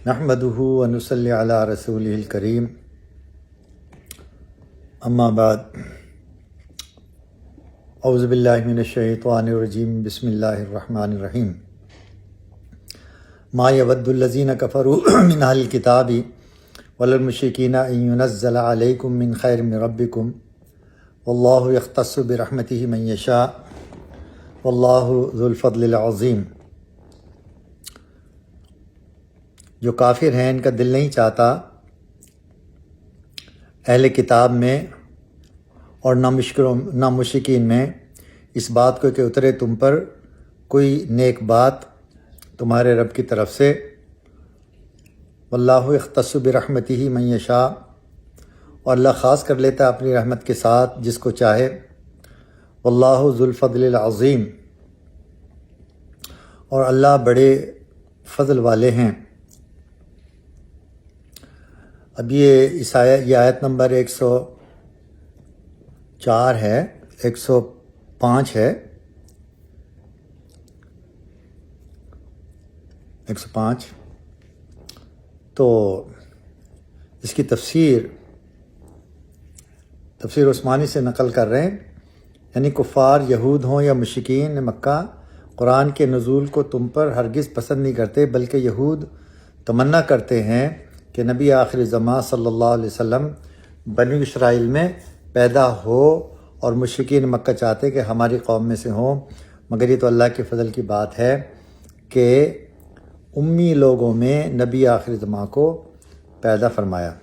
نحمدہ ونصلی علی رسولہ الکریم اما بعد اعوذ باللہ من الشیطان الرجیم بسم اللہ الرحمن الرحیم ما یود الذین کفروا من اہل الکتاب ولا المشرکین ان ینزل علیکم من خیر من ربکم واللہ یختص برحمتہ من یشاء واللہ ذو الفضل العظیم۔ جو کافر ہیں ان کا دل نہیں چاہتا اہل کتاب میں اور نہ مشرکین میں اس بات کو کہ اترے تم پر کوئی نیک بات تمہارے رب کی طرف سے، واللہ یختص برحمتہ من یشاء، اور اللہ خاص کر لیتا ہے اپنی رحمت کے ساتھ جس کو چاہے، واللہ ذو الفضل العظیم، اور اللہ بڑے فضل والے ہیں۔ اب یہ آیت نمبر 104 ہے، 105 ہے، 105۔ تو اس کی تفسیر عثمانی سے نقل کر رہے ہیں، یعنی کفار یہود ہوں یا مشرکین مکہ قرآن کے نزول کو تم پر ہرگز پسند نہیں کرتے، بلکہ یہود تمنا کرتے ہیں کہ نبی آخر زمان صلی اللہ علیہ وسلم بنی اسرائیل میں پیدا ہو، اور مشرکین مکہ چاہتے کہ ہماری قوم میں سے ہوں، مگر یہ تو اللہ کے فضل کی بات ہے کہ امی لوگوں میں نبی آخر زمان کو پیدا فرمایا۔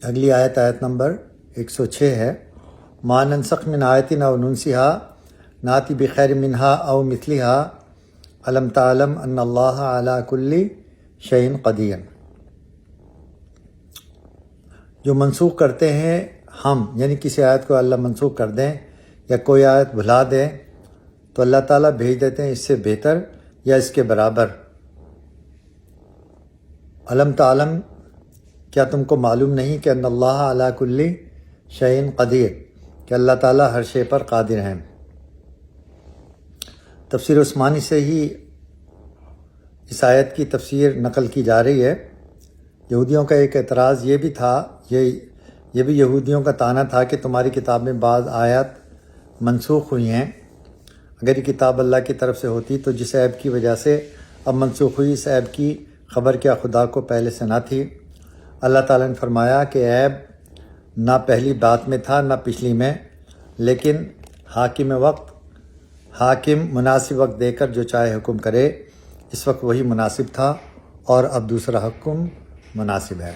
اگلی آیت نمبر 106 ہے، ما ننسخ من آیت او ننسها ناتی بخیر منها او مثلها الم تعلم ان اللہ علی کل شیء قدیر۔ جو منسوخ کرتے ہیں ہم، یعنی کسی آیت کو اللہ منسوخ کر دیں یا کوئی آیت بھلا دیں تو اللہ تعالیٰ بھیج دیتے ہیں اس سے بہتر یا اس کے برابر۔ الم تعلم، کیا تم کو معلوم نہیں کہ ان اللہ علی کل شیء قدیر، کہ اللہ تعالیٰ ہر شے پر قادر ہیں۔ تفسیر عثمانی سے ہی اس آیت کی تفسیر نقل کی جا رہی ہے۔ یہودیوں کا ایک اعتراض یہ بھی تھا، یہ بھی یہودیوں کا طعنہ تھا کہ تمہاری کتاب میں بعض آیات منسوخ ہوئی ہیں، اگر یہ کتاب اللہ کی طرف سے ہوتی تو جس عیب کی وجہ سے اب منسوخ ہوئی، اس عیب کی خبر کیا خدا کو پہلے سے نہ تھی؟ اللہ تعالیٰ نے فرمایا کہ عیب نہ پہلی بات میں تھا نہ پچھلی میں، لیکن حاکم مناسب وقت دے کر جو چاہے حکم کرے، اس وقت وہی مناسب تھا اور اب دوسرا حکم مناسب ہے۔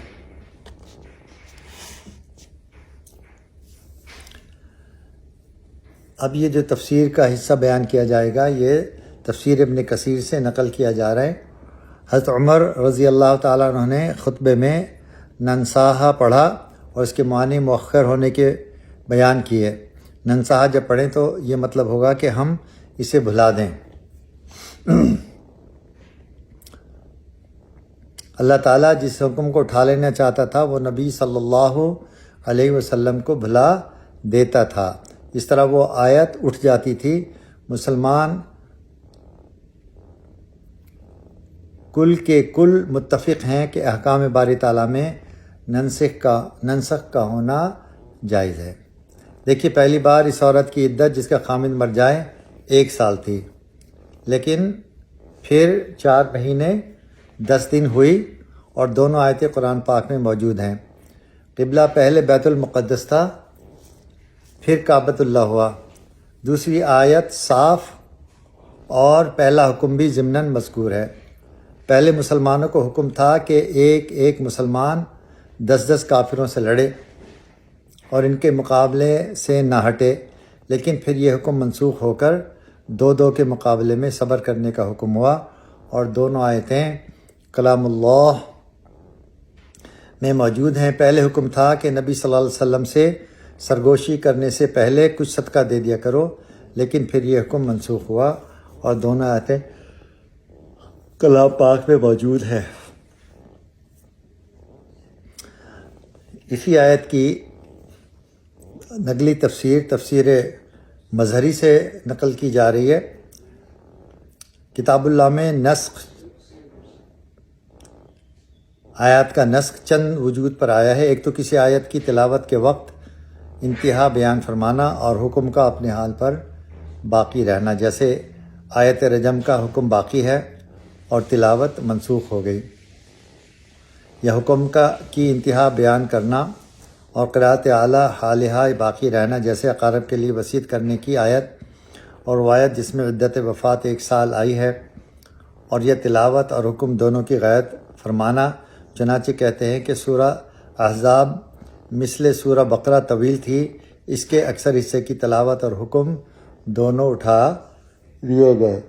اب یہ جو تفسیر کا حصہ بیان کیا جائے گا، یہ تفسیر ابن کثیر سے نقل کیا جا رہا ہے۔ حضرت عمر رضی اللہ تعالیٰ عنہ نے خطبے میں ننساہا پڑھا اور اس کے معنی مؤخر ہونے کے بیان کیے۔ ننساہا جب پڑھیں تو یہ مطلب ہوگا کہ ہم اسے بھلا دیں۔ اللہ تعالیٰ جس حکم کو اٹھا لینا چاہتا تھا وہ نبی صلی اللہ علیہ وسلم کو بھلا دیتا تھا، اس طرح وہ آیت اٹھ جاتی تھی۔ مسلمان کل کے کل متفق ہیں کہ احکام باری تعالیٰ میں ننسخ کا ہونا جائز ہے۔ دیکھیے، پہلی بار اس عورت کی عدت جس کا خامد مر جائے 1 سال تھی، لیکن پھر 4 مہینے 10 دن ہوئی، اور دونوں آیتیں قرآن پاک میں موجود ہیں۔ قبلہ پہلے بیت المقدس تھا، پھر کعبۃ اللہ ہوا۔ دوسری آیت صاف اور پہلا حکم بھی ضمناً مذکور ہے۔ پہلے مسلمانوں کو حکم تھا کہ ایک مسلمان 10 کافروں سے لڑے اور ان کے مقابلے سے نہ ہٹے، لیکن پھر یہ حکم منسوخ ہو کر 2 کے مقابلے میں صبر کرنے کا حکم ہوا، اور دونوں آیتیں کلام اللہ میں موجود ہیں۔ پہلے حکم تھا کہ نبی صلی اللہ علیہ وسلم سے سرگوشی کرنے سے پہلے کچھ صدقہ دے دیا کرو، لیکن پھر یہ حکم منسوخ ہوا، اور دونوں آیتیں کلام پاک میں موجود ہیں۔ اسی آیت کی نقلی تفسیر مظہری سے نقل کی جا رہی ہے۔ کتاب اللہ میں نسخ آیات کا نسخ چند وجود پر آیا ہے۔ ایک تو کسی آیت کی تلاوت کے وقت انتہا بیان فرمانا اور حکم کا اپنے حال پر باقی رہنا، جیسے آیت رجم کا حکم باقی ہے اور تلاوت منسوخ ہو گئی، یا حکم کی انتہا بیان کرنا اور قرأت اعلیٰ حالہا باقی رہنا، جیسے اقارب کے لیے وصیت کرنے کی آیت اور وہ آیت جس میں عدت وفات 1 سال آئی ہے، اور یہ تلاوت اور حکم دونوں کی غیرت فرمانا۔ چنانچہ کہتے ہیں کہ سورہ احزاب مثل سورہ بقرہ طویل تھی، اس کے اکثر حصے کی تلاوت اور حکم دونوں اٹھا لیے گئے۔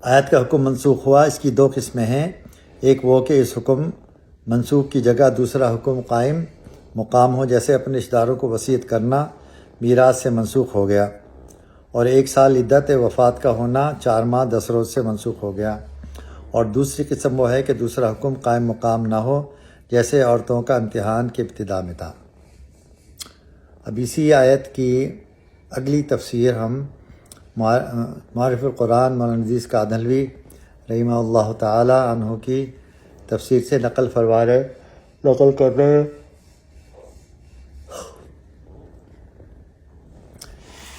آیت کا حکم منسوخ ہوا، اس کی 2 قسمیں ہیں۔ ایک وہ کہ اس حکم منسوخ کی جگہ دوسرا حکم قائم مقام ہو، جیسے اپنے رشتہ داروں کو وصیت کرنا میراث سے منسوخ ہو گیا، اور 1 سال عدت وفات کا ہونا 4 ماہ 10 روز سے منسوخ ہو گیا۔ اور دوسری قسم وہ ہے کہ دوسرا حکم قائم مقام نہ ہو، جیسے عورتوں کا امتحان کی ابتدا میں تھا۔ اب اسی آیت کی اگلی تفسیر ہم معارف القرآن مولانا عزیز کادھنوی رحمہ اللہ تعالی عنہ کی تفسیر سے نقل کر رہے ہیں۔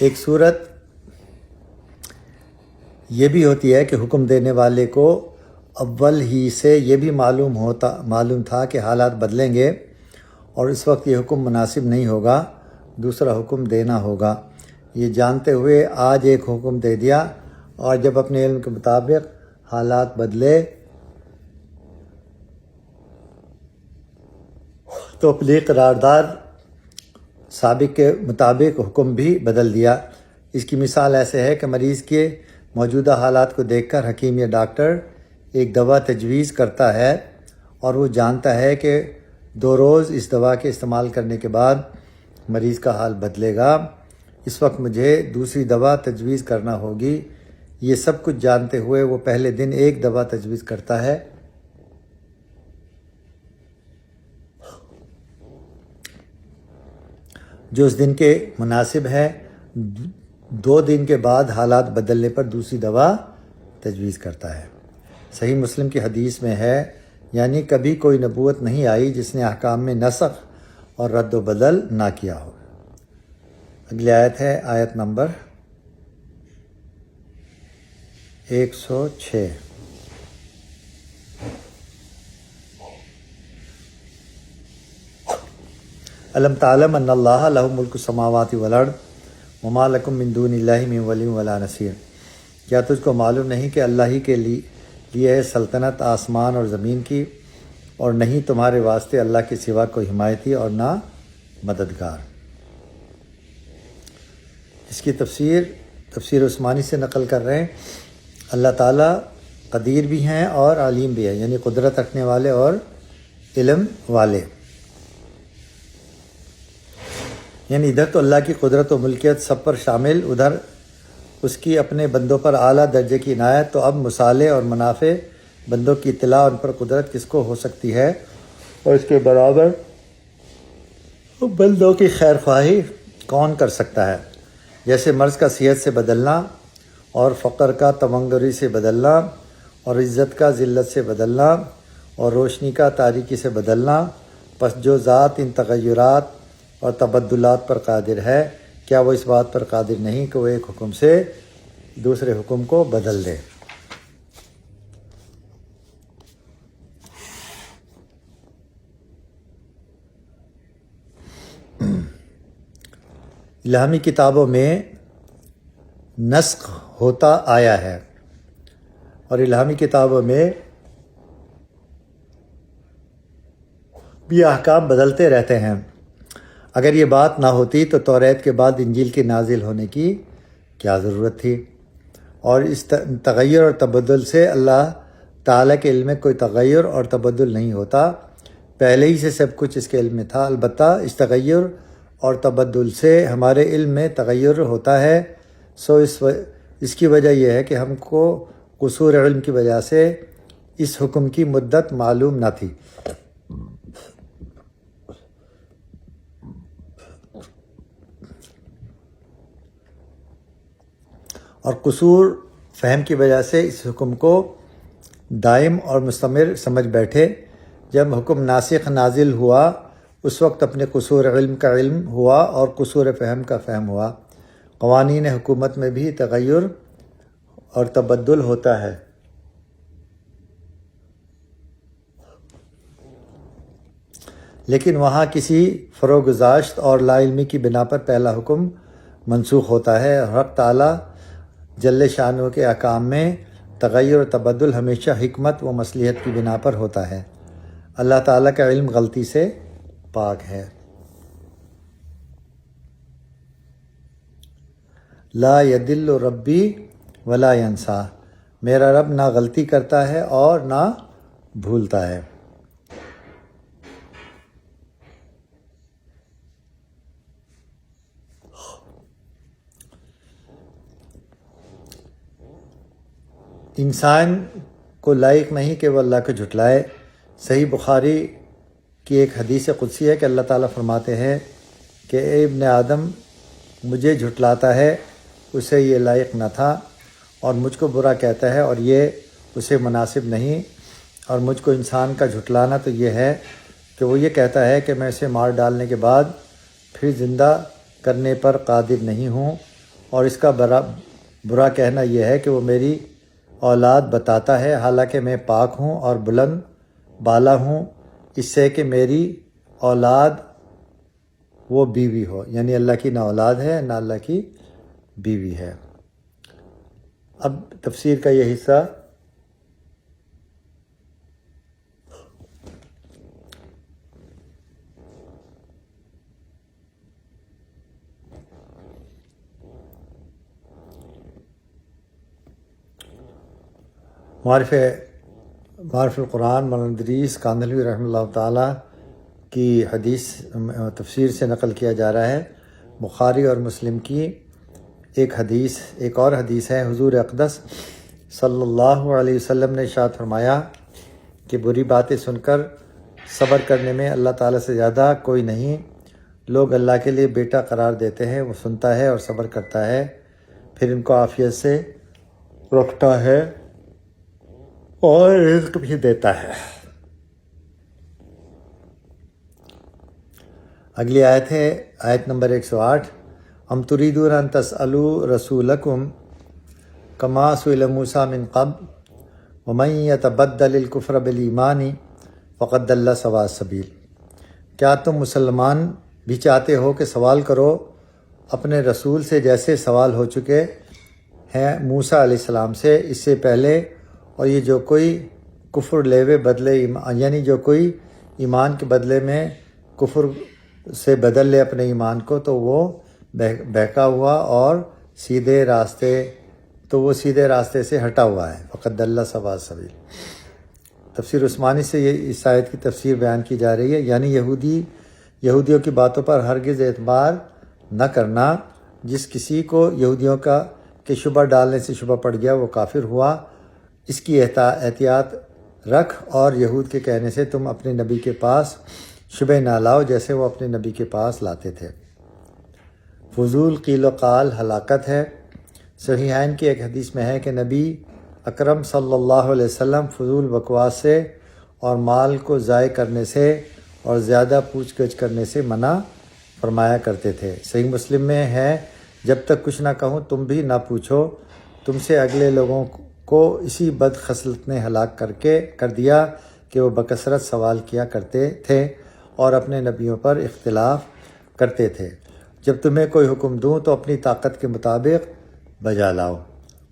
ایک صورت یہ بھی ہوتی ہے کہ حکم دینے والے کو اول ہی سے یہ بھی معلوم تھا کہ حالات بدلیں گے اور اس وقت یہ حکم مناسب نہیں ہوگا، دوسرا حکم دینا ہوگا۔ یہ جانتے ہوئے آج ایک حکم دے دیا، اور جب اپنے علم کے مطابق حالات بدلے تو اپنی قرارداد سابق کے مطابق حکم بھی بدل دیا۔ اس کی مثال ایسے ہے کہ مریض کے موجودہ حالات کو دیکھ کر حکیم یا ڈاکٹر ایک دوا تجویز کرتا ہے، اور وہ جانتا ہے کہ 2 روز اس دوا کے استعمال کرنے کے بعد مریض کا حال بدلے گا، اس وقت مجھے دوسری دوا تجویز کرنا ہوگی۔ یہ سب کچھ جانتے ہوئے وہ پہلے دن ایک دوا تجویز کرتا ہے، جو اس دن کے مناسب ہے۔ 2 دن کے بعد حالات بدلنے پر دوسری دوا تجویز کرتا ہے۔ صحیح مسلم کی حدیث میں ہے، یعنی کبھی کوئی نبوت نہیں آئی جس نے احکام میں نسخ اور رد و بدل نہ کیا ہو۔ اگلی آیت ہے آیت نمبر 106۔ الم تعلم ان اللہ لہ ملک السماوات والارض وما لکم من دون اللہ من ولی ولا نصیر۔ کیا تجھ کو معلوم نہیں کہ اللہ ہی کے لیے ہے سلطنت آسمان اور زمین کی، اور نہیں تمہارے واسطے اللہ کے سوا کوئی حمایتی اور نہ مددگار۔ اس کی تفسیر عثمانی سے نقل کر رہے ہیں۔ اللہ تعالیٰ قدیر بھی ہیں اور علیم بھی ہیں، یعنی قدرت رکھنے والے اور علم والے۔ یعنی ادھر تو اللہ کی قدرت و ملکیت سب پر شامل، ادھر اس کی اپنے بندوں پر اعلیٰ درجے کی عنایت، تو اب مصالح اور منافع بندوں کی اطلاع ان پر قدرت کس کو ہو سکتی ہے، اور اس کے برابر بندوں کی خیر خواہی کون کر سکتا ہے؟ جیسے مرض کا صحت سے بدلنا، اور فقر کا تونگری سے بدلنا، اور عزت کا ذلت سے بدلنا، اور روشنی کا تاریکی سے بدلنا، پس جو ذات ان تغیرات اور تبدلات پر قادر ہے، کیا وہ اس بات پر قادر نہیں کہ وہ ایک حکم سے دوسرے حکم کو بدل دے؟ الہامی کتابوں میں نسخ ہوتا آیا ہے، اور الہامی کتابوں میں بھی احکام بدلتے رہتے ہیں۔ اگر یہ بات نہ ہوتی تو توریت کے بعد انجیل کے نازل ہونے کی کیا ضرورت تھی؟ اور اس تغیر اور تبدل سے اللہ تعالیٰ کے علم میں کوئی تغیر اور تبدل نہیں ہوتا، پہلے ہی سے سب کچھ اس کے علم میں تھا۔ البتہ اس تغیر اور تبدل سے ہمارے علم میں تغیر ہوتا ہے، اس کی وجہ یہ ہے کہ ہم کو قصور علم کی وجہ سے اس حکم کی مدت معلوم نہ تھی۔ اور قصور فہم کی وجہ سے اس حکم کو دائم اور مستمر سمجھ بیٹھے۔ جب حکم ناسخ نازل ہوا اس وقت اپنے قصور علم کا علم ہوا اور قصور فہم کا فہم ہوا۔ قوانین حکومت میں بھی تغیر اور تبدل ہوتا ہے، لیکن وہاں کسی فروگزاشت اور لا علمی کی بنا پر پہلا حکم منسوخ ہوتا ہے۔ حق تعالیٰ جل شانہ کے احکام میں تغیر و تبدل ہمیشہ حکمت و مصلحت کی بنا پر ہوتا ہے۔ اللہ تعالیٰ کا علم غلطی سے پاک ہے۔ لا یدل ربی ولا ینسا، میرا رب نہ غلطی کرتا ہے اور نہ بھولتا ہے۔ انسان کو لائق نہیں کہ وہ اللہ کو جھٹلائے۔ صحیح بخاری کی ایک حدیث قدسی ہے کہ اللہ تعالیٰ فرماتے ہیں کہ اے ابن آدم، مجھے جھٹلاتا ہے اسے یہ لائق نہ تھا، اور مجھ کو برا کہتا ہے اور یہ اسے مناسب نہیں، اور مجھ کو انسان کا جھٹلانا تو یہ ہے کہ وہ یہ کہتا ہے کہ میں اسے مار ڈالنے کے بعد پھر زندہ کرنے پر قادر نہیں ہوں، اور اس کا برا کہنا یہ ہے کہ وہ میری اولاد بتاتا ہے، حالانکہ میں پاک ہوں اور بلند بالا ہوں اس سے کہ میری اولاد وہ بیوی ہو، یعنی اللہ کی نہ اولاد ہے نہ اللہ کی بیوی ہے۔ اب تفسیر کا یہ حصہ معرف القرآن مولانا ادریس کاندھلوی رحمہ اللہ تعالیٰ کی حدیث تفسیر سے نقل کیا جا رہا ہے۔ بخاری اور مسلم کی ایک اور حدیث ہے۔ حضور اقدس صلی اللہ علیہ وسلم نے ارشاد فرمایا کہ بری باتیں سن کر صبر کرنے میں اللہ تعالیٰ سے زیادہ کوئی نہیں۔ لوگ اللہ کے لیے بیٹا قرار دیتے ہیں، وہ سنتا ہے اور صبر کرتا ہے، پھر ان کو عافیت سے رکھتا ہے اور رزق بھی دیتا ہے۔ اگلی آیت ہے آیت نمبر 108۔ ام تریدون ان تسألوا رسولکم کما سئل موسیٰ من قبل ومن یتبدل الکفر بالایمان فقد ضل سواء السبیل۔ کیا تم مسلمان بھی چاہتے ہو کہ سوال کرو اپنے رسول سے جیسے سوال ہو چکے ہیں موسیٰ علیہ السلام سے اس سے پہلے، اور یہ جو کوئی کفر لیوے بدلے یعنی جو کوئی ایمان کے بدلے میں کفر سے بدل لے اپنے ایمان کو تو وہ بہکا ہوا اور سیدھے راستے سے ہٹا ہوا ہے۔ فقد ضل سواء السبیل۔ تفسیر عثمانی سے یہ اس آیت کی تفسیر بیان کی جا رہی ہے، یعنی یہودیوں کی باتوں پر ہرگز اعتبار نہ کرنا۔ جس کسی کو یہودیوں کے شبہ ڈالنے سے شبہ پڑ گیا وہ کافر ہوا، اس کی احتیاط رکھ، اور یہود کے کہنے سے تم اپنے نبی کے پاس شبہ نہ لاؤ جیسے وہ اپنے نبی کے پاس لاتے تھے۔ فضول قیل و قال ہلاکت ہے۔ صحیحین کی ایک حدیث میں ہے کہ نبی اکرم صلی اللہ علیہ وسلم فضول بکواس سے اور مال کو ضائع کرنے سے اور زیادہ پوچھ گچھ کرنے سے منع فرمایا کرتے تھے۔ صحیح مسلم میں ہے جب تک کچھ نہ کہوں تم بھی نہ پوچھو، تم سے اگلے لوگوں کو اسی بد خصلت نے ہلاک کر دیا کہ وہ بکثرت سوال کیا کرتے تھے اور اپنے نبیوں پر اختلاف کرتے تھے۔ جب تمہیں کوئی حکم دوں تو اپنی طاقت کے مطابق بجا لاؤ،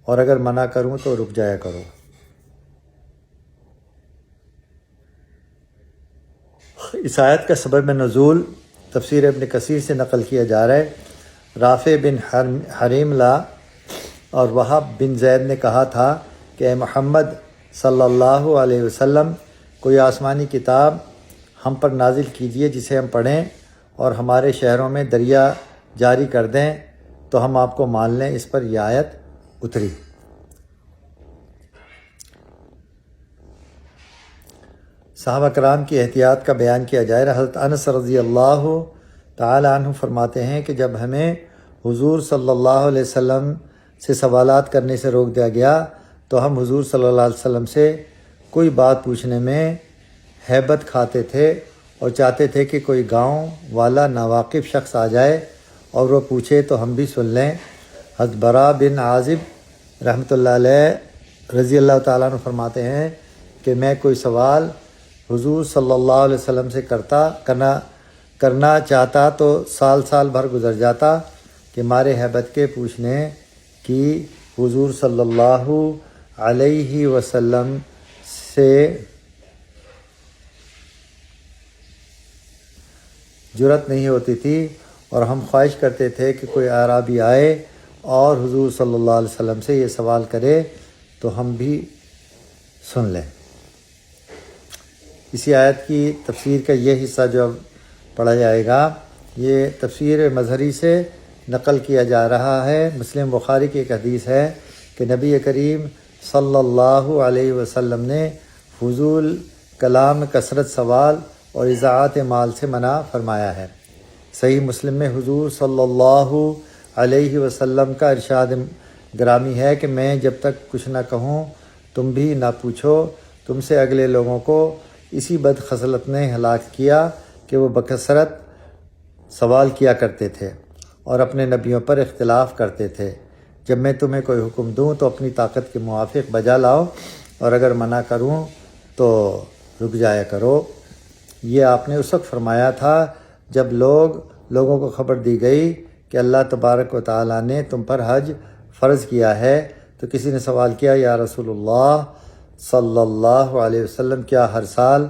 اور اگر منع کروں تو رک جایا کرو۔ اس آیت کا سبب نزول تفسیر ابن کثیر سے نقل کیا جا رہا ہے۔ رافع بن حریملہ اور وہب بن زید نے کہا تھا کہ اے محمد صلی اللہ علیہ وسلم، کوئی آسمانی کتاب ہم پر نازل کیجیے جسے ہم پڑھیں اور ہمارے شہروں میں دریا جاری کر دیں تو ہم آپ کو مان لیں۔ اس پر یہ آیت اتری۔ صحابہ کرام کی احتیاط کا بیان کیا جائے رہا۔ حضرت انس رضی اللہ تعالی عنہ فرماتے ہیں کہ جب ہمیں حضور صلی اللہ علیہ وسلم سے سوالات کرنے سے روک دیا گیا تو ہم حضور صلی اللہ علیہ وسلم سے کوئی بات پوچھنے میں ہیبت کھاتے تھے اور چاہتے تھے کہ کوئی گاؤں والا ناواقف شخص آ جائے اور وہ پوچھے تو ہم بھی سن لیں۔ حضرت برا بن عازب رحمۃ اللہ علیہ رضی اللہ تعالیٰ عنہ فرماتے ہیں کہ میں کوئی سوال حضور صلی اللہ علیہ وسلم سے کرنا چاہتا تو سال بھر گزر جاتا کہ مارے ہیبت کے پوچھنے کی حضور صلی اللہ علیہ وسلم سے جرأت نہیں ہوتی تھی، اور ہم خواہش کرتے تھے کہ کوئی اعرابی آئے اور حضور صلی اللہ علیہ وسلم سے یہ سوال کرے تو ہم بھی سن لیں۔ اسی آیت کی تفسیر کا یہ حصہ جو اب پڑھا جائے گا یہ تفسیر مظہری سے نقل کیا جا رہا ہے۔ مسلم بخاری کی ایک حدیث ہے کہ نبی کریم صلی اللہ علیہ وسلم نے فضول کلام، کثرت سوال اور اضاعت مال سے منع فرمایا ہے۔ صحیح مسلم میں حضور صلی اللہ علیہ وسلم کا ارشاد گرامی ہے کہ میں جب تک کچھ نہ کہوں تم بھی نہ پوچھو۔ تم سے اگلے لوگوں کو اسی بد خصلت نے ہلاک کیا کہ وہ بکثرت سوال کیا کرتے تھے اور اپنے نبیوں پر اختلاف کرتے تھے۔ جب میں تمہیں کوئی حکم دوں تو اپنی طاقت کے موافق بجا لاؤ، اور اگر منع کروں تو رک جایا کرو۔ یہ آپ نے اس وقت فرمایا تھا جب لوگوں کو خبر دی گئی کہ اللہ تبارک و تعالیٰ نے تم پر حج فرض کیا ہے، تو کسی نے سوال کیا یا رسول اللہ صلی اللہ علیہ وسلم کیا ہر سال؟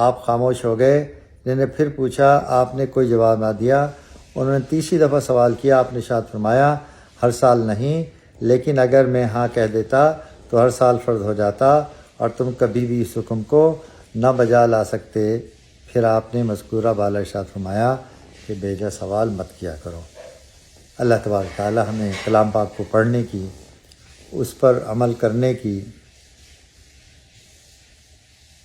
آپ خاموش ہو گئے۔ انہوں نے پھر پوچھا، آپ نے کوئی جواب نہ دیا۔ انہوں نے تیسری دفعہ سوال کیا، آپ نے ارشاد فرمایا ہر سال نہیں، لیکن اگر میں ہاں کہہ دیتا تو ہر سال فرض ہو جاتا اور تم کبھی بھی اس حکم کو نہ بجا لا سکتے۔ پھر آپ نے مذکورہ بالا ارشاد فرمایا کہ بیجا سوال مت کیا کرو۔ اللہ تبارک تعالی ہمیں کلام پاک کو پڑھنے کی، اس پر عمل کرنے کی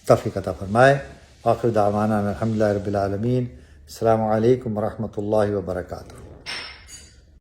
توفیق عطا فرمائے۔ آخر دعوانا الحمدللہ رب العالمین۔ السلام علیکم ورحمۃ اللہ وبرکاتہ۔